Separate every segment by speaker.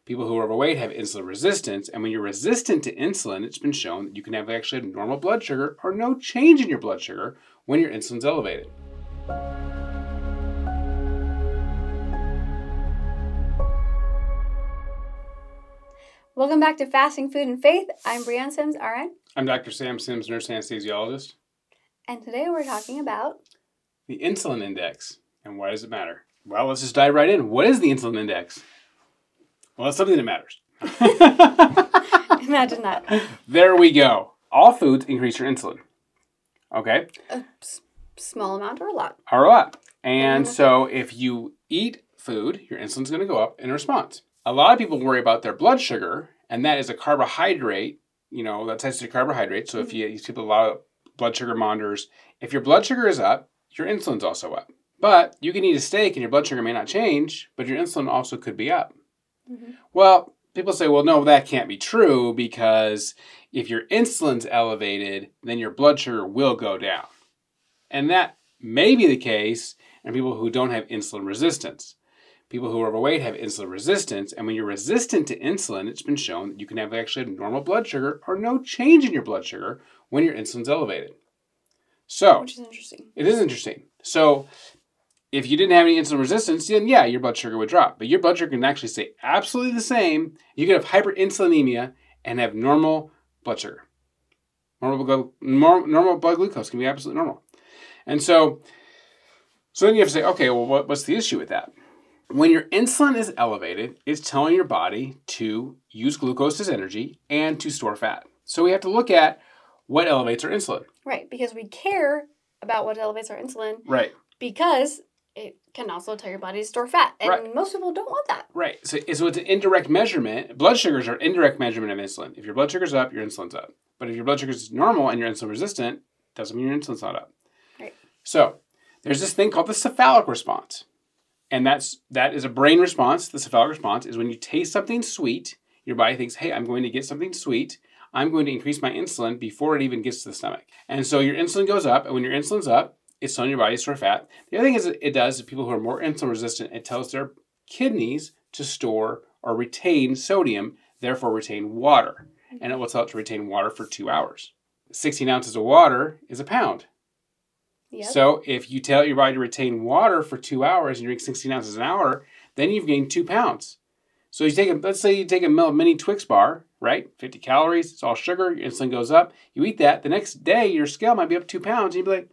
Speaker 1: People who are overweight have insulin resistance, and when you're resistant to insulin, it's been shown that you can have actually have normal blood sugar or no change in your blood sugar when your insulin's elevated.
Speaker 2: Welcome back to Fasting, Food, and Faith. I'm Brianne Sims, RN.
Speaker 1: I'm Dr. Sam Sims, nurse anesthesiologist.
Speaker 2: And today we're talking about
Speaker 1: the insulin index. And why does it matter? Well, let's just dive right in. What is the insulin index? Well, it's something that matters.
Speaker 2: Imagine that.
Speaker 1: There we go. All foods increase your insulin. Okay?
Speaker 2: A small amount or a lot?
Speaker 1: Or a lot. And so if you eat food, your insulin's going to go up in response. A lot of people worry about their blood sugar, and that is a carbohydrate. You know, that tends to be carbohydrate. So if you use people a lot of blood sugar monitors, if your blood sugar is up, your insulin's also up. But you can eat a steak and your blood sugar may not change, but your insulin also could be up. Mm-hmm. Well, people say, well, no, that can't be true because if your insulin's elevated, then your blood sugar will go down. And that may be the case in people who don't have insulin resistance. People who are overweight have insulin resistance, and when you're resistant to insulin, it's been shown that you can have actually have normal blood sugar or no change in your blood sugar when your insulin's elevated. So,
Speaker 2: which is interesting.
Speaker 1: It is interesting. So, if you didn't have any insulin resistance, then yeah, your blood sugar would drop. But your blood sugar can actually stay absolutely the same. You can have hyperinsulinemia and have normal blood sugar. Normal blood glucose can be absolutely normal. And so then you have to say, okay, well, what's the issue with that? When your insulin is elevated, it's telling your body to use glucose as energy and to store fat. So we have to look at what elevates our insulin.
Speaker 2: Right, because we care about what elevates our insulin.
Speaker 1: Right.
Speaker 2: Because it can also tell your body to store fat. And
Speaker 1: right.
Speaker 2: Most people don't want that.
Speaker 1: Right. So it's an indirect measurement. Blood sugars are indirect measurement of insulin. If your blood sugar's up, your insulin's up. But if your blood sugar is normal and you're insulin resistant, doesn't mean your insulin's not up.
Speaker 2: Right.
Speaker 1: So there's this thing called the cephalic response. And that is a brain response. The cephalic response is when you taste something sweet, your body thinks, hey, I'm going to get something sweet. I'm going to increase my insulin before it even gets to the stomach. And so your insulin goes up, and when your insulin's up, it's telling your body to store fat. The other thing is it does is people who are more insulin resistant, it tells their kidneys to store or retain sodium, therefore retain water. And it will tell it to retain water for 2 hours. 16 ounces of water is a pound. Yep. So if you tell your body to retain water for 2 hours and you drink 16 ounces an hour, then you've gained 2 pounds. So let's say you take a mini Twix bar, right? 50 calories, it's all sugar, your insulin goes up. You eat that, the next day your scale might be up 2 pounds, and you'd be like,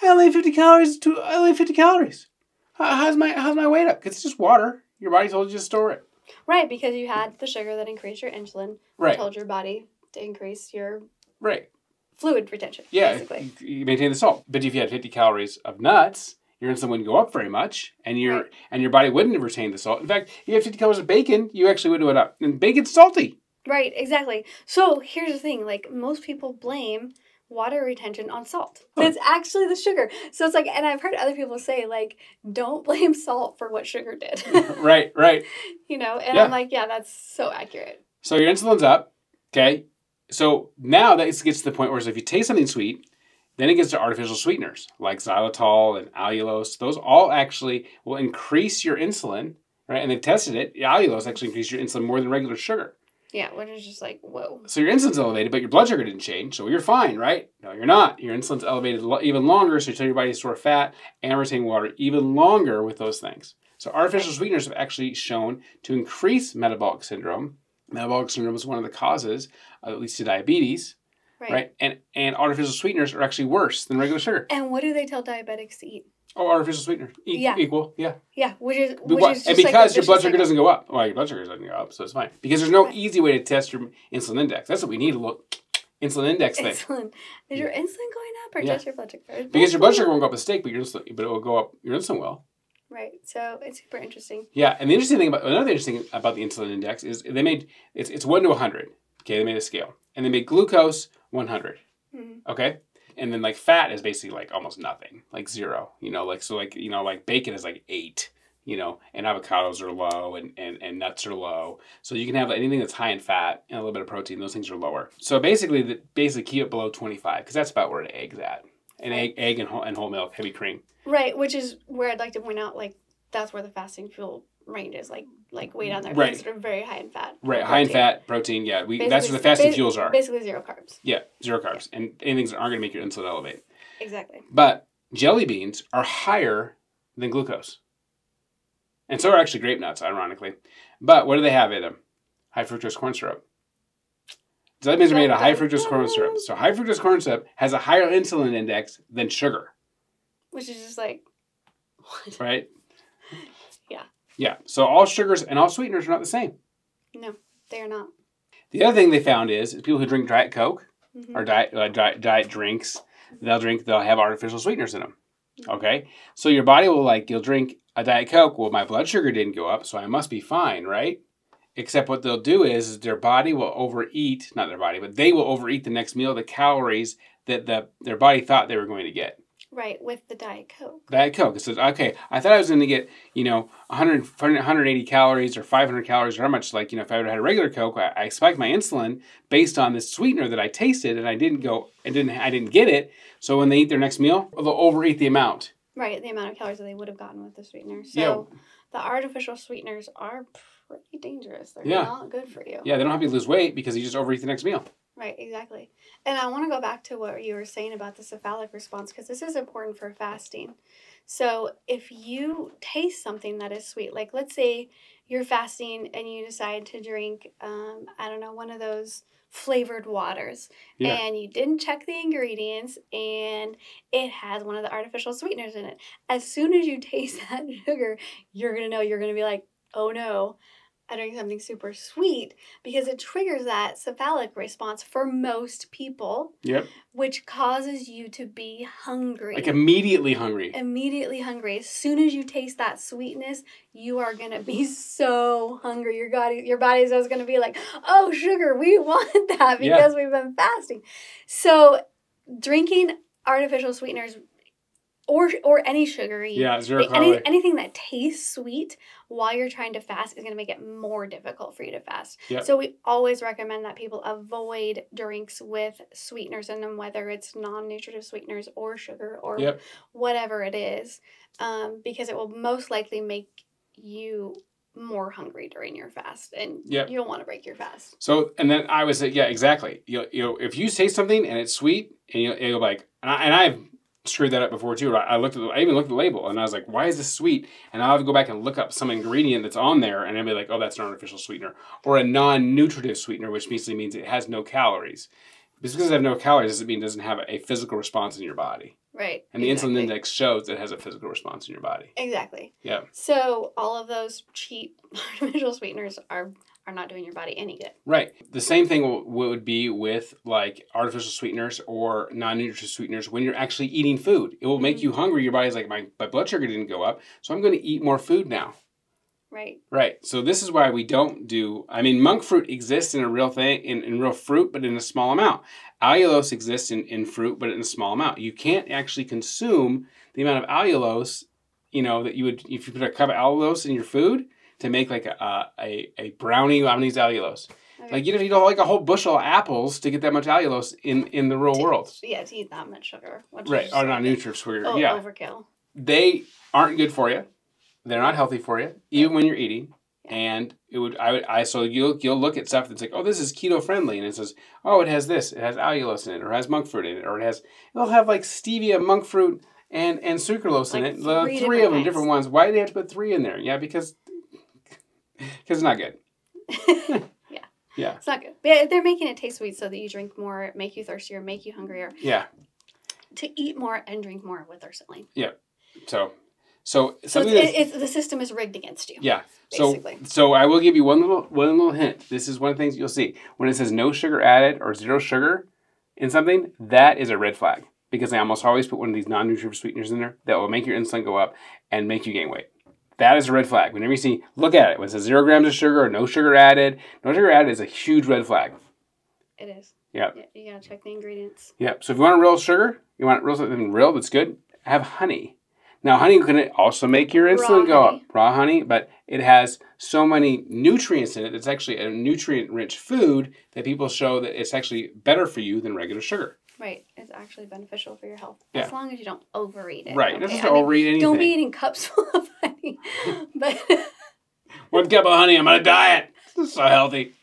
Speaker 1: I only have 50 calories. How's my weight up? Because it's just water. Your body told you to store it.
Speaker 2: Right, because you had the sugar that increased your insulin.
Speaker 1: Right.
Speaker 2: Told your body to increase your
Speaker 1: right.
Speaker 2: fluid retention.
Speaker 1: Yeah,
Speaker 2: basically.
Speaker 1: You maintain the salt. But if you had 50 calories of nuts, your insulin wouldn't go up very much, and your body wouldn't have retained the salt. In fact, if you have 50 calories of bacon, you actually would do it up. And bacon's salty.
Speaker 2: Right, exactly. So here's the thing, like most people blame water retention on salt. But it's actually the sugar. So it's like, and I've heard other people say, like, don't blame salt for what sugar did.
Speaker 1: Right.
Speaker 2: You know, and I'm like, yeah, that's so accurate.
Speaker 1: So your insulin's up, okay? So now that gets to the point where if you taste something sweet, then it gets to artificial sweeteners like xylitol and allulose. Those all actually will increase your insulin, right? And they've tested it. Allulose actually increases your insulin more than regular sugar.
Speaker 2: Yeah, which is just like, whoa.
Speaker 1: So your insulin's elevated, but your blood sugar didn't change, so you're fine, right? No, you're not. Your insulin's elevated even longer, so you tell your body to store fat and retain water even longer with those things. So artificial sweeteners have actually shown to increase metabolic syndrome. Metabolic syndrome is one of the causes, at least to diabetes, right? And artificial sweeteners are actually worse than regular sugar.
Speaker 2: And what do they tell diabetics to eat?
Speaker 1: Oh, artificial sweetener. Equal, yeah.
Speaker 2: Yeah, which is
Speaker 1: and because your blood sugar doesn't go up. Well, your blood sugar doesn't go up, so it's fine. Because there's no easy way to test your insulin index. That's what we need to look. Insulin index thing.
Speaker 2: Is your insulin going up or just your blood sugar?
Speaker 1: Because your blood sugar won't go up a steak, but it will go up. Your insulin will.
Speaker 2: Right. So it's super interesting.
Speaker 1: Yeah, and another interesting thing about the insulin index is they made it's 1 to 100. Okay, they made a scale, and they made glucose 100. Mm-hmm. Okay. And then like fat is basically like almost nothing, like 0, like bacon is like 8, and avocados are low and nuts are low. So you can have anything that's high in fat and a little bit of protein, those things are lower. So basically keep it below 25 because that's about where an egg's at. An egg and whole milk, heavy cream.
Speaker 2: Right, which is where I'd like to point out, like that's where the fasting fuel ranges, like way down there.
Speaker 1: Right.
Speaker 2: Things that are very high in fat.
Speaker 1: Right, high in fat, protein. Yeah, that's where the fasting fuels are.
Speaker 2: Basically 0 carbs.
Speaker 1: Yeah, 0 carbs, and anything that aren't going to make your insulin elevate.
Speaker 2: Exactly.
Speaker 1: But jelly beans are higher than glucose, and so are actually grape nuts, ironically. But what do they have in them? High fructose corn syrup. Jelly beans are made of high fructose corn syrup. So high fructose corn syrup has a higher insulin index than sugar.
Speaker 2: Which is just like, what?
Speaker 1: Right?
Speaker 2: Yeah.
Speaker 1: Yeah. So all sugars and all sweeteners are not the same.
Speaker 2: No, they are not.
Speaker 1: The other thing they found is people who drink Diet Coke or diet drinks, they'll have artificial sweeteners in them. Okay? So your body will you'll drink a Diet Coke. Well, my blood sugar didn't go up, so I must be fine, right? Except what they'll do is their body will overeat, not their body, but they will overeat the next meal the calories that their body thought they were going to get.
Speaker 2: Right, with the Diet Coke.
Speaker 1: Diet Coke. It says, okay, I thought I was going to get, 180 calories or 500 calories or how much, if I would have had a regular Coke, I spiked my insulin based on this sweetener that I tasted and I didn't get it. So when they eat their next meal, they'll overeat the amount.
Speaker 2: Right, the amount of calories that they would have gotten with the sweetener. So the artificial sweeteners are pretty dangerous. They're not good for you.
Speaker 1: Yeah, they don't help you lose weight because you just overeat the next meal.
Speaker 2: Right, exactly. And I want to go back to what you were saying about the cephalic response because this is important for fasting. So if you taste something that is sweet, like let's say you're fasting and you decide to drink, one of those flavored waters and you didn't check the ingredients and it has one of the artificial sweeteners in it. As soon as you taste that sugar, you're going to be like, oh no, I drink something super sweet because it triggers that cephalic response for most people.
Speaker 1: Yep.
Speaker 2: Which causes you to be hungry.
Speaker 1: Like immediately hungry.
Speaker 2: Immediately hungry. As soon as you taste that sweetness, you are going to be so hungry. Your body's just going to be like, oh, sugar, we want that because we've been fasting. So drinking artificial sweeteners or any sugary. Yeah, 0 calorie. Anything that tastes sweet while you're trying to fast is going to make it more difficult for you to fast. Yep. So we always recommend that people avoid drinks with sweeteners in them, whether it's non-nutritive sweeteners or sugar or whatever it is, because it will most likely make you more hungry during your fast, and you don't want to break your fast.
Speaker 1: So, and then I would say, exactly. If you taste something and it's sweet, and you'll like, and I've screwed that up before too. I even looked at the label and I was like, why is this sweet? And I'll have to go back and look up some ingredient that's on there and I'll be like, oh, that's an artificial sweetener or a non-nutritive sweetener, which basically means it has no calories. Just because it has no calories doesn't mean it doesn't have a physical response in your body.
Speaker 2: Right.
Speaker 1: And the insulin index shows that it has a physical response in your body.
Speaker 2: Exactly.
Speaker 1: Yeah.
Speaker 2: So all of those cheap artificial sweeteners are not doing your body any good.
Speaker 1: Right. The same thing would be with like artificial sweeteners or non-nutritive sweeteners when you're actually eating food. It will make you hungry. Your body's like, my blood sugar didn't go up, so I'm going to eat more food now.
Speaker 2: Right.
Speaker 1: Right. So this is why we don't do, monk fruit exists in a real thing, in real fruit, but in a small amount. Allulose exists in fruit, but in a small amount. You can't actually consume the amount of allulose, that you would, if you put a cup of allulose in your food, to make like a brownie on these allulose. Okay. Like you'd have to eat like a whole bushel of apples to get that much allulose in the real world.
Speaker 2: Yeah, to eat that much sugar.
Speaker 1: Right, or non-nutritive sugar.
Speaker 2: Overkill.
Speaker 1: They aren't good for you. They're not healthy for you, even when you're eating. Yeah. And so you'll look at stuff that's like, oh, this is keto friendly, and it says, oh, it has this, it has allulose in it, or it has monk fruit in it, or it'll have like stevia, monk fruit, and sucralose in it. Three of them, different ones. Why do they have to put 3 in there? Yeah, because it's not good. Yeah.
Speaker 2: It's not good. But they're making it taste sweet so that you drink more, make you thirstier, make you hungrier.
Speaker 1: Yeah.
Speaker 2: To eat more and drink more with their silly.
Speaker 1: Yeah. So
Speaker 2: the system is rigged against you.
Speaker 1: Yeah. Basically. So I will give you one little hint. This is one of the things you'll see. When it says no sugar added or 0 sugar in something, that is a red flag. Because I almost always put one of these non-nutritive sweeteners in there that will make your insulin go up and make you gain weight. That is a red flag. Whenever you see, look at it. When it says 0 grams of sugar or no sugar added is a huge red flag.
Speaker 2: It is.
Speaker 1: Yeah.
Speaker 2: You gotta check the ingredients.
Speaker 1: Yeah. So if you want real sugar, you want something real that's good, have honey. Now, honey can also make your insulin go up. Raw honey, but it has so many nutrients in it. It's actually a nutrient-rich food that people show that it's actually better for you than regular sugar.
Speaker 2: Right. It's actually beneficial for your health. Yeah. As long as you don't overeat it.
Speaker 1: Right. Okay? Not just overeat anything.
Speaker 2: Don't be eating cups full of honey. But
Speaker 1: 1 cup of honey. I'm on a diet. This is so healthy.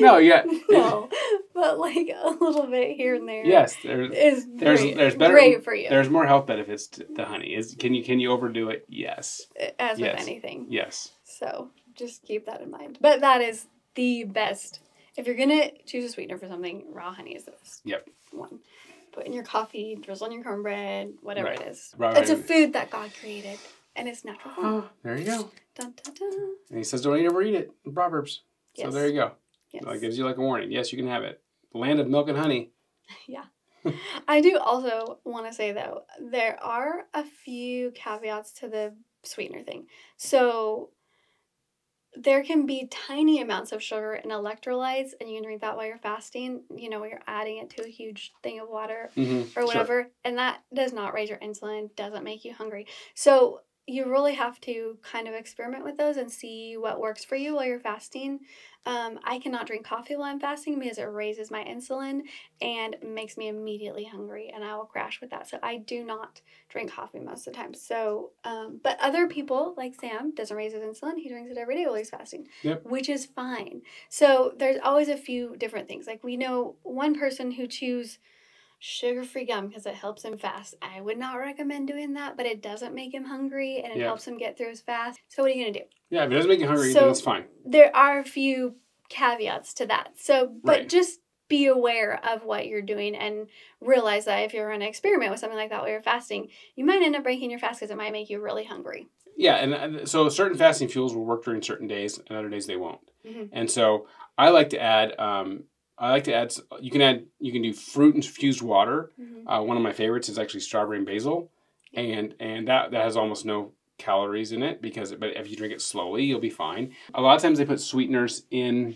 Speaker 1: No, yeah.
Speaker 2: No, but like a little bit here and there.
Speaker 1: Yes,
Speaker 2: there's
Speaker 1: better,
Speaker 2: great for you.
Speaker 1: There's more health benefits to the honey. Can you overdo it? Yes.
Speaker 2: As with anything.
Speaker 1: Yes.
Speaker 2: So just keep that in mind. But that is the best. If you're gonna choose a sweetener for something, raw honey is the best.
Speaker 1: Yep.
Speaker 2: One. Put in your coffee, drizzle on your cornbread, whatever it is.
Speaker 1: Raw
Speaker 2: it's
Speaker 1: honey.
Speaker 2: a food that God created, and it's natural.
Speaker 1: Oh, there you go.
Speaker 2: Dun, dun, dun.
Speaker 1: And he says, "Don't overeat it." In Proverbs.
Speaker 2: Yes.
Speaker 1: So there you go.
Speaker 2: Yes.
Speaker 1: It gives you like a warning. Yes, you can have it. The land of milk and honey.
Speaker 2: Yeah. I do also want to say, though, there are a few caveats to the sweetener thing. So there can be tiny amounts of sugar and electrolytes, and you can drink that while you're fasting, you know, when you're adding it to a huge thing of water or whatever. Sure. And that does not raise your insulin, doesn't make you hungry. So you really have to kind of experiment with those and see what works for you while you're fasting. I cannot drink coffee while I'm fasting because it raises my insulin and makes me immediately hungry, and I will crash with that. So I do not drink coffee most of the time. So, but other people, like Sam, doesn't raise his insulin. He drinks it every day while he's fasting, which is fine. So there's always a few different things. Like we know one person who chews sugar-free gum because it helps him fast. I would not recommend doing that, but it doesn't make him hungry and it helps him get through his fast. So what are you going to do? Yeah,
Speaker 1: if it doesn't make you hungry, then it's fine.
Speaker 2: There are a few caveats to that. So, but just be aware of what you're doing and realize that if you're going to experiment with something like that while you're fasting, you might end up breaking your fast because it might make you really hungry. Yeah,
Speaker 1: and so certain fasting fuels will work during certain days and other days they won't. And so I like to add... you can do fruit infused water. One of my favorites is actually strawberry and basil. And that has almost no calories in it but if you drink it slowly, you'll be fine. A lot of times they put sweeteners in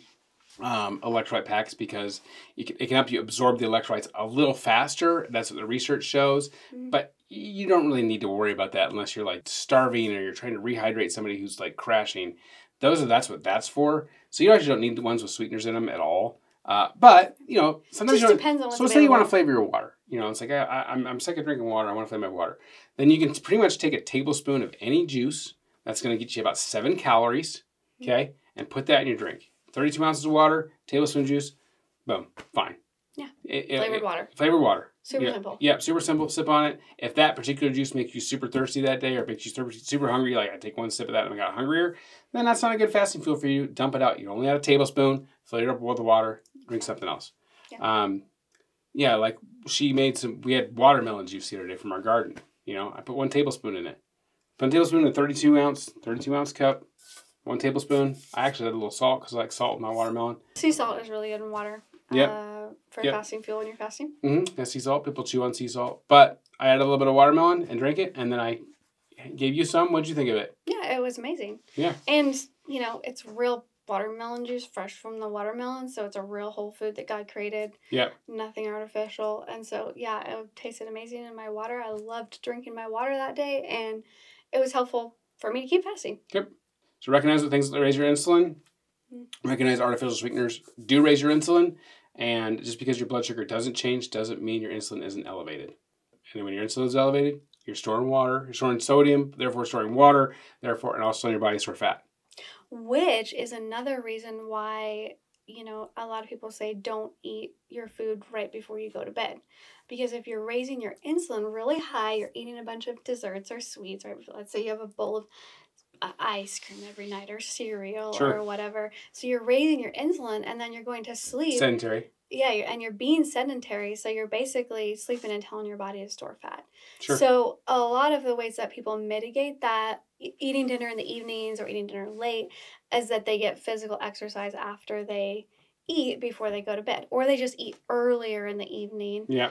Speaker 1: electrolyte packs because it can help you absorb the electrolytes a little faster. That's what the research shows. But you don't really need to worry about that unless you're like starving or you're trying to rehydrate somebody who's like crashing. That's what that's for. So you actually don't need the ones with sweeteners in them at all. But you know, sometimes
Speaker 2: just depends on what's available.
Speaker 1: Say you want to flavor your water. You know, it's like I'm sick of drinking water. I want to flavor my water. Then you can pretty much take a tablespoon of any juice. That's going to get you about 7 calories. Okay, and put that in your drink. 32 ounces of water, tablespoon juice, boom, fine.
Speaker 2: Yeah. Flavored water.
Speaker 1: Flavored water.
Speaker 2: Super simple.
Speaker 1: Yeah, super simple. Sip on it. If that particular juice makes you super thirsty that day or makes you super hungry, like I take one sip of that and I got hungrier, then that's not a good fasting fuel for you. Dump it out. You only add a tablespoon, fill it up with the water, drink something else. Yeah. Like we had watermelon juice the other day from our garden. You know, I put 1 tablespoon in it. Put 1 tablespoon in a 32 ounce cup. 1 tablespoon. I actually add a little salt because I like salt in my watermelon.
Speaker 2: Sea salt is really good in water. For fasting fuel when you're fasting. Yeah,
Speaker 1: sea salt. People chew on sea salt. But I added a little bit of watermelon and drank it, and then I gave you some. What'd you think of it?
Speaker 2: Yeah, it was amazing.
Speaker 1: Yeah.
Speaker 2: And, you know, it's real watermelon juice fresh from the watermelon, so it's a real whole food that God created.
Speaker 1: Yeah.
Speaker 2: Nothing artificial. And so, yeah, it tasted amazing in my water. I loved drinking my water that day, and it was helpful for me to keep fasting.
Speaker 1: Yep. So recognize the things that raise your insulin. Recognize artificial sweeteners do raise your insulin. And just because your blood sugar doesn't change doesn't mean your insulin isn't elevated. And when your insulin is elevated, you're storing water, you're storing sodium, therefore storing water, and also in your body store fat.
Speaker 2: Which is another reason why, you know, a lot of people say don't eat your food right before you go to bed. Because if you're raising your insulin really high, you're eating a bunch of desserts or sweets, right? Let's say you have a bowl of ice cream every night or cereal or whatever. So you're raising your insulin and then you're going to sleep.
Speaker 1: Sedentary.
Speaker 2: Yeah, and you're being sedentary, so you're basically sleeping and telling your body to store fat.
Speaker 1: Sure.
Speaker 2: So a lot of the ways that people mitigate that, eating dinner in the evenings or eating dinner late, is that they get physical exercise after they eat before they go to bed. Or they just eat earlier in the evening.
Speaker 1: Yeah.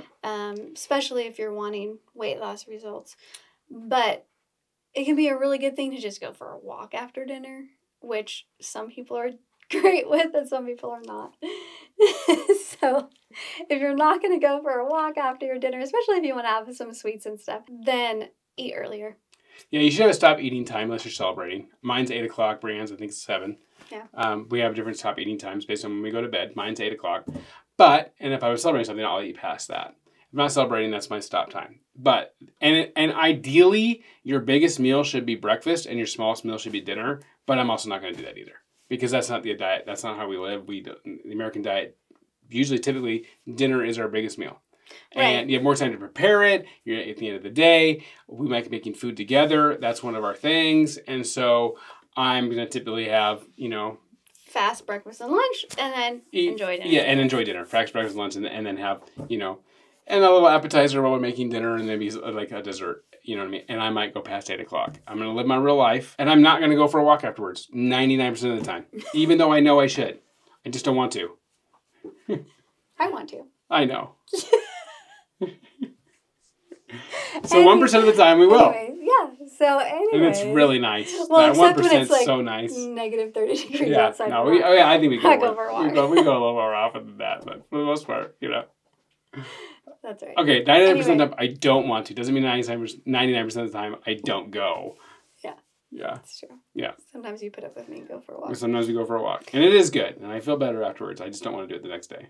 Speaker 2: Especially if you're wanting weight loss results. But it can be a really good thing to just go for a walk after dinner, which some people are great with and some people are not. So if you're not going to go for a walk after your dinner, especially if you want to have some sweets and stuff, then eat earlier.
Speaker 1: Yeah, you should have a stop eating time unless you're celebrating. Mine's 8 o'clock. Brianne's, I think, it's 7.
Speaker 2: Yeah.
Speaker 1: We have different stop eating times based on when we go to bed. Mine's 8 o'clock. And if I was celebrating something, I'll eat past that. If I'm not celebrating, that's my stop time. And ideally, your biggest meal should be breakfast and your smallest meal should be dinner. But I'm also not going to do that either because that's not the diet. That's not how we live. The American diet, usually, typically, dinner is our biggest meal.
Speaker 2: Right.
Speaker 1: And you have more time to prepare it. You're at the end of the day. We might be making food together. That's one of our things. And so I'm going to typically have,
Speaker 2: fast breakfast and lunch, and then enjoy dinner.
Speaker 1: Yeah, and enjoy dinner. Fast breakfast and lunch, and then have, and a little appetizer while we're making dinner, and maybe like a dessert. You know what I mean? And I might go past 8 o'clock. I'm going to live my real life, and I'm not going to go for a walk afterwards 99% of the time, even though I know I should. I just don't want to.
Speaker 2: I want to.
Speaker 1: I know. So 1% of the time we will.
Speaker 2: Anyway, yeah. So anyway.
Speaker 1: And it's really nice.
Speaker 2: Well,
Speaker 1: that
Speaker 2: except
Speaker 1: 1%
Speaker 2: when it's like
Speaker 1: so nice.
Speaker 2: negative 30 degrees
Speaker 1: Yeah,
Speaker 2: outside.
Speaker 1: no, I think we go
Speaker 2: for a walk.
Speaker 1: We go a little more often than that, but for the most part,
Speaker 2: That's right.
Speaker 1: Okay, 99% of the time I don't want to. Doesn't mean 99% of the time I don't go.
Speaker 2: Yeah.
Speaker 1: Yeah.
Speaker 2: That's true.
Speaker 1: Yeah.
Speaker 2: Sometimes you put up with me and go for a walk.
Speaker 1: Sometimes we go for a walk. And it is good. And I feel better afterwards. I just don't want to do it the next day.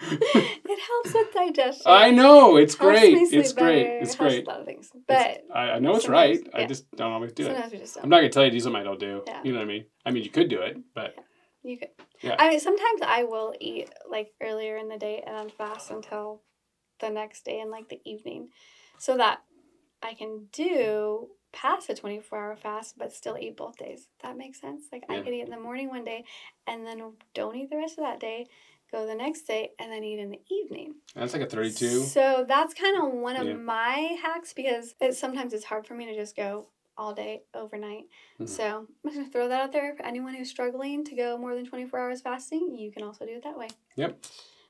Speaker 2: It helps with digestion.
Speaker 1: I know. It's great.
Speaker 2: It's
Speaker 1: great.
Speaker 2: better.
Speaker 1: It's
Speaker 2: It
Speaker 1: great.
Speaker 2: helps a lot of things. But
Speaker 1: I know it's right.
Speaker 2: yeah.
Speaker 1: I just don't always do
Speaker 2: sometimes
Speaker 1: it.
Speaker 2: we just don't.
Speaker 1: I'm not going to tell you to do something I don't do.
Speaker 2: Yeah.
Speaker 1: You know what I mean? I mean, you could do it, but...
Speaker 2: Yeah. You could.
Speaker 1: Yeah.
Speaker 2: I mean, sometimes I will eat like earlier in the day and then fast until the next day in like the evening, so that I can do past a 24-hour fast but still eat both days. That makes sense. Like I could eat in the morning one day and then don't eat the rest of that day, go the next day, and then eat in the evening.
Speaker 1: That's like a 32.
Speaker 2: So that's kind of one of my hacks because sometimes it's hard for me to just go all day overnight. Mm-hmm. So I'm just going to throw that out there for anyone who's struggling to go more than 24 hours fasting. You can also do it that way.
Speaker 1: Yep.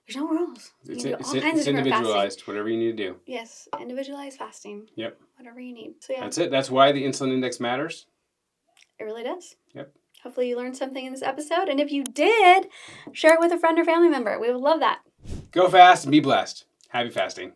Speaker 2: There's no rules.
Speaker 1: It's individualized, whatever you need to do.
Speaker 2: Yes, individualized fasting.
Speaker 1: Yep.
Speaker 2: Whatever you need. So yeah.
Speaker 1: That's it. That's why the insulin index matters.
Speaker 2: It really does.
Speaker 1: Yep.
Speaker 2: Hopefully you learned something in this episode. And if you did, share it with a friend or family member. We would love that.
Speaker 1: Go fast and be blessed. Happy fasting.